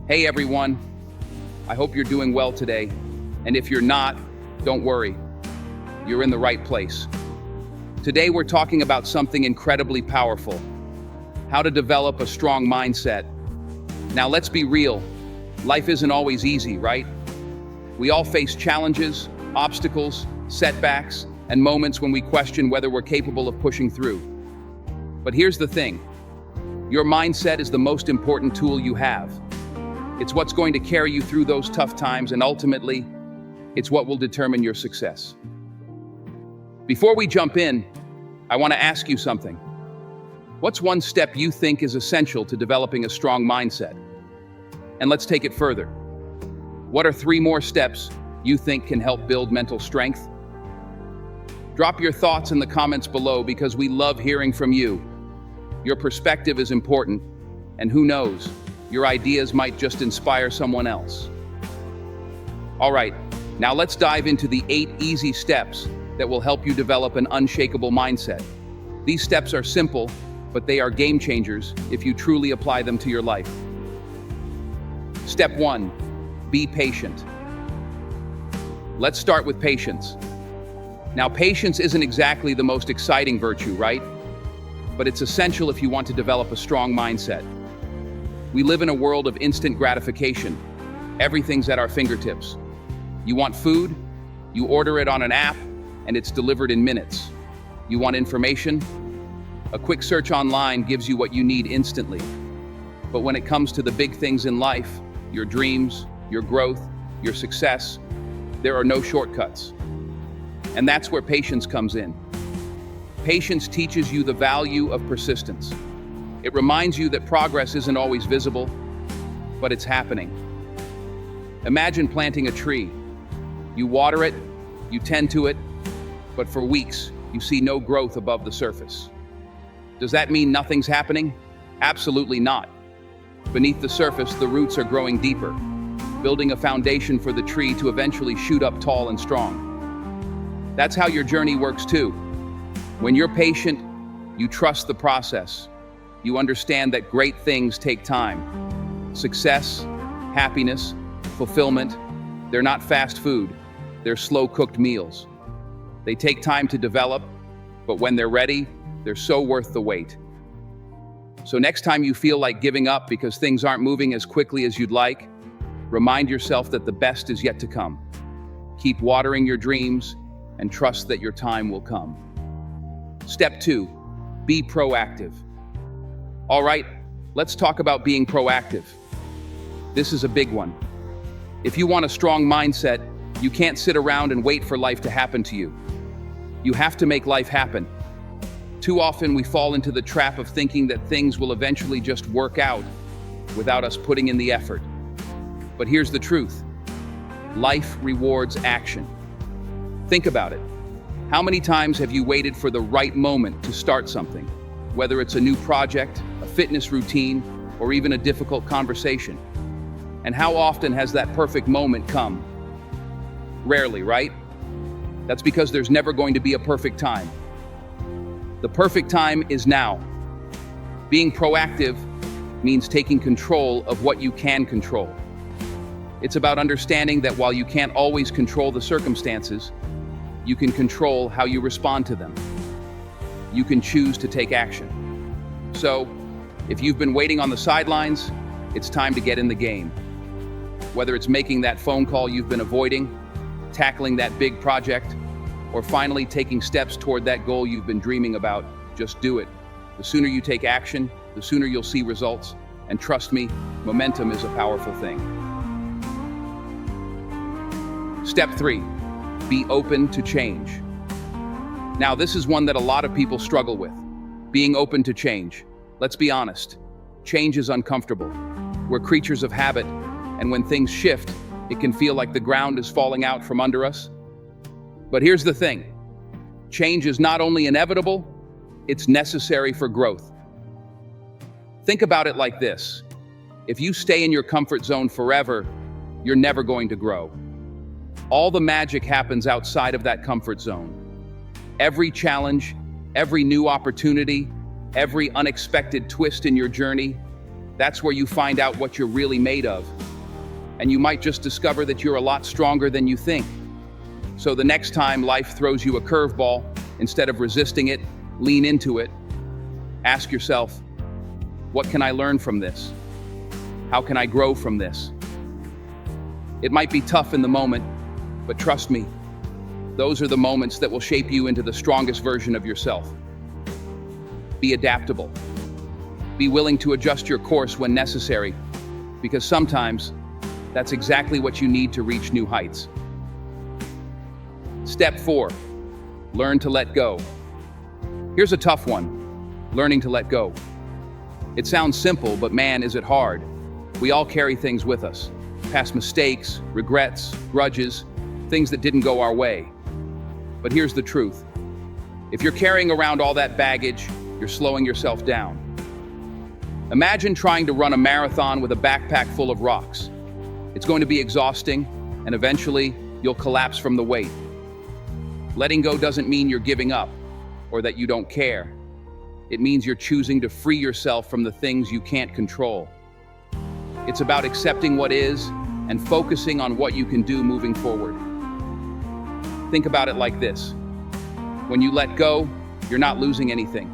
Hey everyone, I hope you're doing well today. And if you're not, don't worry, you're in the right place. Today we're talking about something incredibly powerful: how to develop a strong mindset. Now let's be real, life isn't always easy, right? We all face challenges, obstacles, setbacks, and moments when we question whether we're capable of pushing through. But here's the thing: your mindset is the most important tool you have. It's what's going to carry you through those tough times, and ultimately, it's what will determine your success. Before we jump in, I want to ask you something. What's one step you think is essential to developing a strong mindset? And let's take it further. What are 3 more steps you think can help build mental strength? Drop your thoughts in the comments below because we love hearing from you. Your perspective is important, and who knows, your ideas might just inspire someone else. All right, now let's dive into the 8 easy steps that will help you develop an unshakable mindset. These steps are simple, but they are game changers if you truly apply them to your life. Step 1, be patient. Let's start with patience. Now, patience isn't exactly the most exciting virtue, right? But it's essential if you want to develop a strong mindset. We live in a world of instant gratification. Everything's at our fingertips. You want food? You order it on an app, and it's delivered in minutes. You want information? A quick search online gives you what you need instantly. But when it comes to the big things in life, your dreams, your growth, your success, there are no shortcuts. And that's where patience comes in. Patience teaches you the value of persistence. It reminds you that progress isn't always visible, but it's happening. Imagine planting a tree. You water it, you tend to it, but for weeks, you see no growth above the surface. Does that mean nothing's happening? Absolutely not. Beneath the surface, the roots are growing deeper, building a foundation for the tree to eventually shoot up tall and strong. That's how your journey works too. When you're patient, you trust the process. You understand that great things take time. Success, happiness, fulfillment, they're not fast food. They're slow-cooked meals. They take time to develop, but when they're ready, they're so worth the wait. So next time you feel like giving up because things aren't moving as quickly as you'd like, remind yourself that the best is yet to come. Keep watering your dreams and trust that your time will come. Step 2, be proactive. All right, let's talk about being proactive. This is a big one. If you want a strong mindset, you can't sit around and wait for life to happen to you. You have to make life happen. Too often we fall into the trap of thinking that things will eventually just work out without us putting in the effort. But here's the truth: life rewards action. Think about it. How many times have you waited for the right moment to start something? Whether it's a new project, a fitness routine, or even a difficult conversation. And how often has that perfect moment come? Rarely, right? That's because there's never going to be a perfect time. The perfect time is now. Being proactive means taking control of what you can control. It's about understanding that while you can't always control the circumstances, you can control how you respond to them. You can choose to take action. So, if you've been waiting on the sidelines, it's time to get in the game. Whether it's making that phone call you've been avoiding, tackling that big project, or finally taking steps toward that goal you've been dreaming about, just do it. The sooner you take action, the sooner you'll see results. And trust me, momentum is a powerful thing. Step 3, be open to change. Now, this is one that a lot of people struggle with: being open to change. Let's be honest, change is uncomfortable. We're creatures of habit, and when things shift, it can feel like the ground is falling out from under us. But here's the thing: change is not only inevitable, it's necessary for growth. Think about it like this: if you stay in your comfort zone forever, you're never going to grow. All the magic happens outside of that comfort zone. Every challenge, every new opportunity, every unexpected twist in your journey, That's where you find out what you're really made of. And you might just discover that you're a lot stronger than you think. So the next time life throws you a curveball, instead of resisting it, lean into it. Ask yourself, what can I learn from this? How can I grow from this? It might be tough in the moment, but trust me, those are the moments that will shape you into the strongest version of yourself. Be adaptable. Be willing to adjust your course when necessary, because sometimes that's exactly what you need to reach new heights. Step 4, learn to let go. Here's a tough one, learning to let go. It sounds simple, but man, is it hard. We all carry things with us, past mistakes, regrets, grudges, things that didn't go our way. But here's the truth. If you're carrying around all that baggage, you're slowing yourself down. Imagine trying to run a marathon with a backpack full of rocks. It's going to be exhausting, and eventually, you'll collapse from the weight. Letting go doesn't mean you're giving up, or that you don't care. It means you're choosing to free yourself from the things you can't control. It's about accepting what is and focusing on what you can do moving forward. Think about it like this. When you let go, you're not losing anything.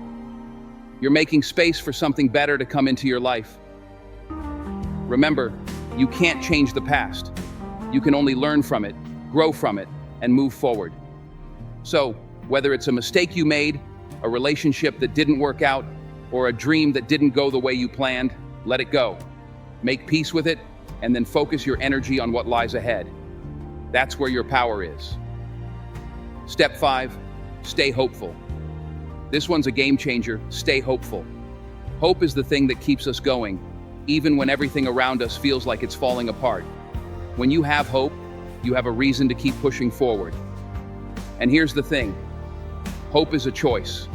You're making space for something better to come into your life. Remember, you can't change the past. You can only learn from it, grow from it, and move forward. So, whether it's a mistake you made, a relationship that didn't work out, or a dream that didn't go the way you planned, let it go. Make peace with it, and then focus your energy on what lies ahead. That's where your power is. Step 5, stay hopeful. This one's a game changer. Stay hopeful. Hope is the thing that keeps us going, even when everything around us feels like it's falling apart. When you have hope, you have a reason to keep pushing forward. And here's the thing. Hope is a choice.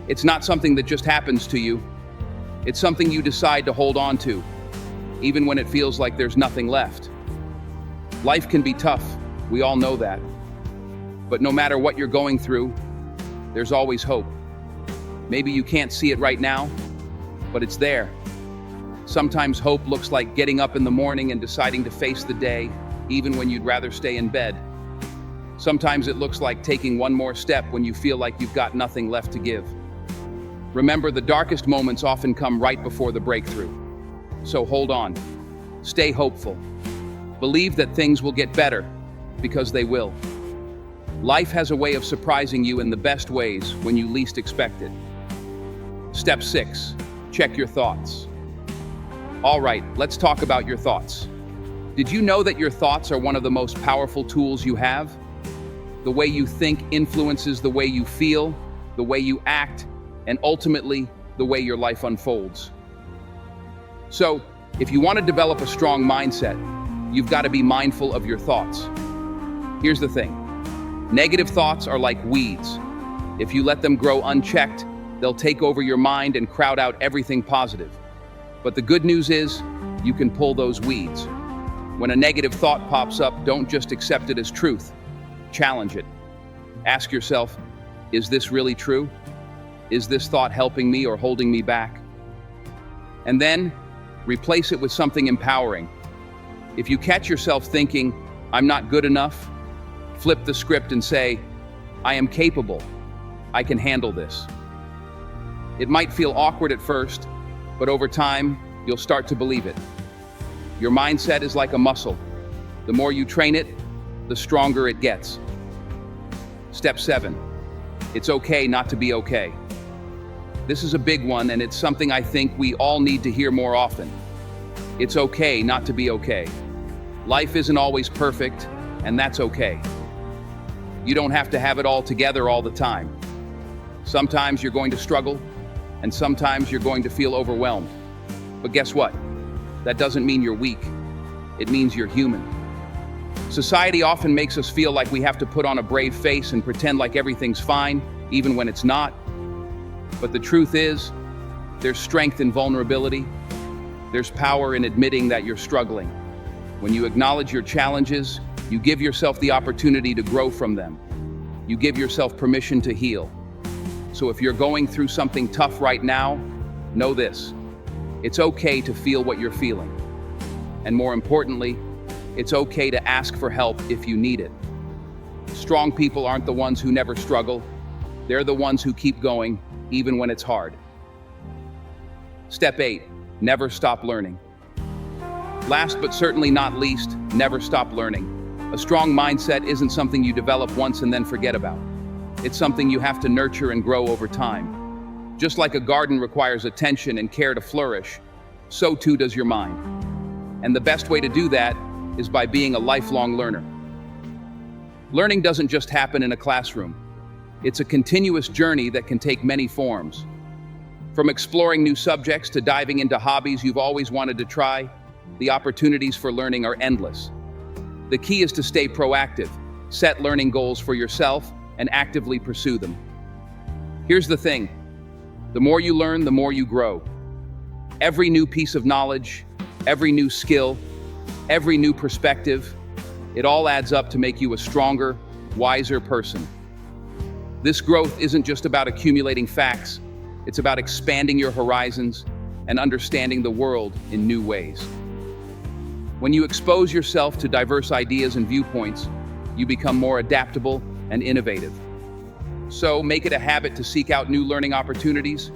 It's not something that just happens to you. It's something you decide to hold on to, even when it feels like there's nothing left. Life can be tough. We all know that. But no matter what you're going through, there's always hope. Maybe you can't see it right now, but it's there. Sometimes hope looks like getting up in the morning and deciding to face the day, even when you'd rather stay in bed. Sometimes it looks like taking one more step when you feel like you've got nothing left to give. Remember, the darkest moments often come right before the breakthrough. So hold on. Stay hopeful. Believe that things will get better, because they will. Life has a way of surprising you in the best ways when you least expect it. Step 6, check your thoughts. All right, let's talk about your thoughts. Did you know that your thoughts are one of the most powerful tools you have? The way you think influences the way you feel, the way you act, and ultimately, the way your life unfolds. So, if you want to develop a strong mindset, you've got to be mindful of your thoughts. Here's the thing. Negative thoughts are like weeds. If you let them grow unchecked, they'll take over your mind and crowd out everything positive. But the good news is, you can pull those weeds. When a negative thought pops up, don't just accept it as truth. Challenge it. Ask yourself, is this really true? Is this thought helping me or holding me back? And then, replace it with something empowering. If you catch yourself thinking, I'm not good enough, flip the script and say, I am capable. I can handle this. It might feel awkward at first, but over time, you'll start to believe it. Your mindset is like a muscle. The more you train it, the stronger it gets. Step 7, it's okay not to be okay. This is a big one, and it's something I think we all need to hear more often. It's okay not to be okay. Life isn't always perfect, and that's okay. You don't have to have it all together all the time. Sometimes you're going to struggle, and sometimes you're going to feel overwhelmed. But guess what? That doesn't mean you're weak. It means you're human. Society often makes us feel like we have to put on a brave face and pretend like everything's fine, even when it's not. But the truth is, there's strength in vulnerability. There's power in admitting that you're struggling. When you acknowledge your challenges, you give yourself the opportunity to grow from them. You give yourself permission to heal. So if you're going through something tough right now, know this. It's okay to feel what you're feeling. And more importantly, it's okay to ask for help if you need it. Strong people aren't the ones who never struggle. They're the ones who keep going, even when it's hard. Step 8, never stop learning. Last but certainly not least, never stop learning. A strong mindset isn't something you develop once and then forget about. It's something you have to nurture and grow over time. Just like a garden requires attention and care to flourish, so too does your mind. And the best way to do that is by being a lifelong learner. Learning doesn't just happen in a classroom. It's a continuous journey that can take many forms. From exploring new subjects to diving into hobbies you've always wanted to try, the opportunities for learning are endless. The key is to stay proactive, set learning goals for yourself, and actively pursue them. Here's the thing: the more you learn, the more you grow. Every new piece of knowledge, every new skill, every new perspective, it all adds up to make you a stronger, wiser person. This growth isn't just about accumulating facts, it's about expanding your horizons and understanding the world in new ways. When you expose yourself to diverse ideas and viewpoints, you become more adaptable and innovative. So make it a habit to seek out new learning opportunities,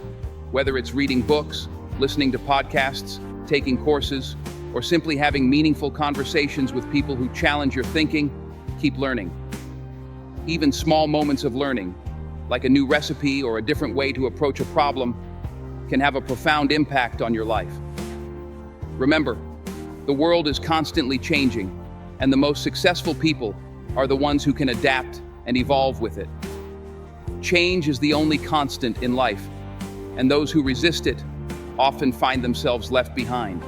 whether it's reading books, listening to podcasts, taking courses, or simply having meaningful conversations with people who challenge your thinking. Keep learning. Even small moments of learning, like a new recipe or a different way to approach a problem, can have a profound impact on your life. Remember, the world is constantly changing, and the most successful people are the ones who can adapt and evolve with it. Change is the only constant in life, and those who resist it often find themselves left behind.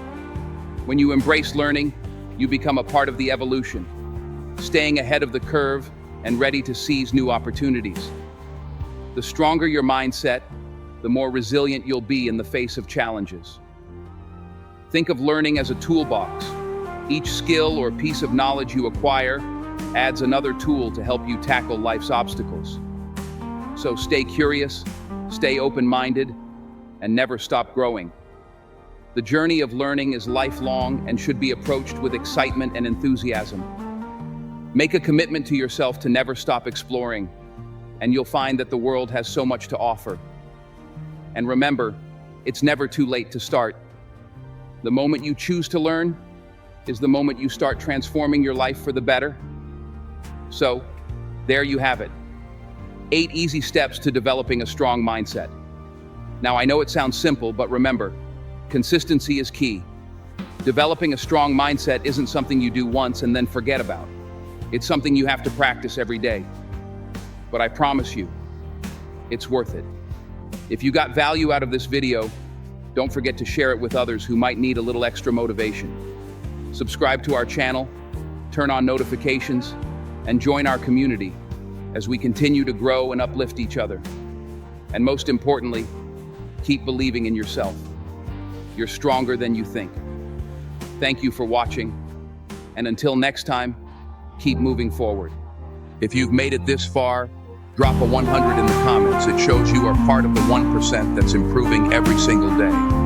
When you embrace learning, you become a part of the evolution, staying ahead of the curve and ready to seize new opportunities. The stronger your mindset, the more resilient you'll be in the face of challenges. Think of learning as a toolbox. Each skill or piece of knowledge you acquire adds another tool to help you tackle life's obstacles. So stay curious, stay open-minded, and never stop growing. The journey of learning is lifelong and should be approached with excitement and enthusiasm. Make a commitment to yourself to never stop exploring, and you'll find that the world has so much to offer. And remember, it's never too late to start. The moment you choose to learn is the moment you start transforming your life for the better. So, there you have it. 8 easy steps to developing a strong mindset. Now, I know it sounds simple, but remember, consistency is key. Developing a strong mindset isn't something you do once and then forget about. It's something you have to practice every day. But I promise you, it's worth it. If you got value out of this video, don't forget to share it with others who might need a little extra motivation. Subscribe to our channel, turn on notifications, and join our community as we continue to grow and uplift each other. And most importantly, keep believing in yourself. You're stronger than you think. Thank you for watching, and until next time, keep moving forward. If you've made it this far, drop a 100 in the comments. It shows you are part of the 1% that's improving every single day.